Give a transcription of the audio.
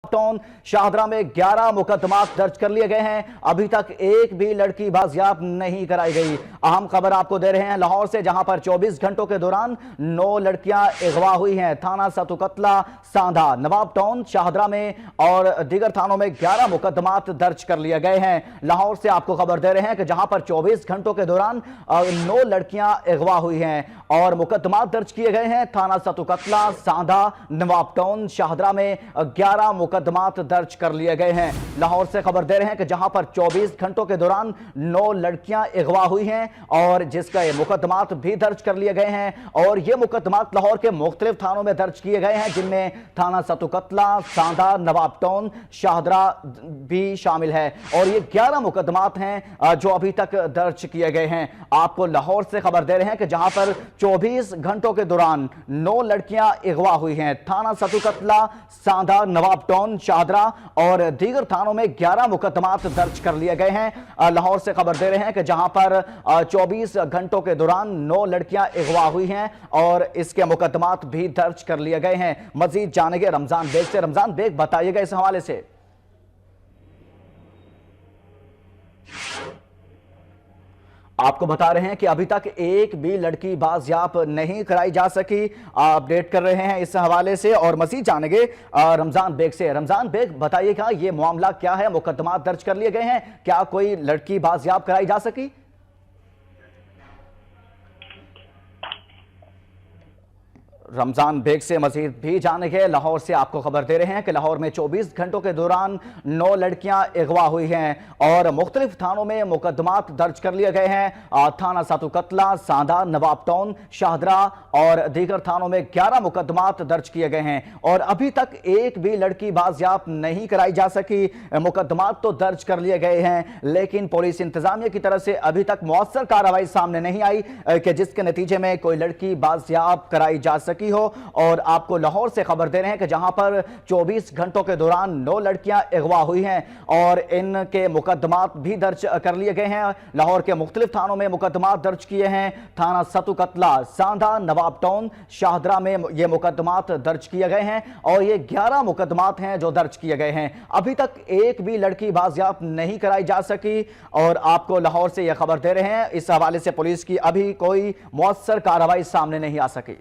नवाब town Shahdara में 11 मुकदमात दर्ज कर लिए गए हैं। अभी तक एक भी लड़की बाजियाब नहीं कराई गई। अहम खबर आपको दे रहे हैं लाहौर से, जहां पर 24 घंटों के दौरान 9 लड़कियां अगवा हुई हैं। थाना सतुकतला, सांधा, नवाब टाउन, शाहदरा में और दीगर थानों में 11 मुकदमात दर्ज कर लिए गए हैं। लाहौर से आपको खबर दे रहे हैं कि जहां पर 24 घंटों के दौरान 9 लड़कियां अगवा हुई हैं और मुकदमात दर्ज किए गए हैं। थाना सतुकतला, सांधा, नवाब टाउन, शाहदरा में 11 मुकदमात दर्ज कर लिए गए हैं। लाहौर से खबर दे रहे हैं कि जहां पर 24 घंटों के दौरान 9 लड़कियां अगवा हुई हैं और जिसका ये मुकदमात भी दर्ज कर लिए गए हैं और ये मुकदमात लाहौर के मुख्तलिफ थानों में दर्ज किए गए हैं, जिनमें थाना सतुकतला, सांधा, नवाब टाउन, शाहदरा भी शामिल है। और ये 11 मुकदमात हैं जो अभी तक दर्ज किए गए हैं। आपको लाहौर से खबर दे रहे हैं कि जहां पर 24 घंटों के दौरान 9 लड़कियां अगवा हुई हैं। थाना सतुकतला, सांधा, नवाब टाउन, शाहदरा और दीगर थानों में 11 मुकदमात दर्ज कर लिए गए हैं। लाहौर से खबर दे रहे हैं कि जहां पर 24 घंटों के दौरान 9 लड़कियां अगवा हुई हैं और इसके मुकदमात भी दर्ज कर लिए गए हैं। मजीद जानेंगे रमजान बेग से। रमजान बेग, बताइएगा इस हवाले से। आपको बता रहे हैं कि अभी तक एक भी लड़की बाजियाब नहीं कराई जा सकी। अपडेट कर रहे हैं इस हवाले से और मजीद जानेंगे रमजान बेग से। रमजान बेग, बताइएगा ये मामला क्या है? मुकदमात दर्ज कर लिए गए हैं, क्या कोई लड़की बाजियाब कराई जा सकी? रमजान बेग से मजीद भी जानेंगे। लाहौर से आपको खबर दे रहे हैं कि लाहौर में 24 घंटों के दौरान 9 लड़कियां अगवा हुई हैं और मुख्तलिफ थानों में मुकदमात दर्ज कर लिए गए हैं। थाना सतुकतला, सांधा, नवाब टाउन, शाहदरा और दीगर थानों में 11 मुकदमात दर्ज किए गए हैं और अभी तक एक भी लड़की बाजियाब नहीं कराई जा सकी। मुकदमात तो दर्ज कर लिए गए हैं, लेकिन पुलिस इंतजामिया की तरफ से अभी तक मौसर कार्रवाई सामने नहीं आई कि जिसके नतीजे में कोई लड़की बाजियाब कराई जा सके हो। और आपको लाहौर से खबर दे रहे हैं कि जहां पर 24 घंटों के दौरान 9 लड़कियां अगवा हुई हैं और इनके मुकदमात भी दर्ज कर लिए गए हैं। लाहौर के मुख्तलिफ थानों में मुकदमात दर्ज किए हैं। थाना सतुकतला, सांधा, नवाब टाउन, शाहदरा में ये मुकदमात दर्ज किए गए हैं और ये 11 मुकदमात हैं जो दर्ज किए गए हैं। अभी तक एक भी लड़की बाजियाब नहीं कराई जा सकी और आपको लाहौर से यह खबर दे रहे हैं। इस हवाले से पुलिस की अभी कोई मौसर कार्रवाई सामने नहीं आ सकी।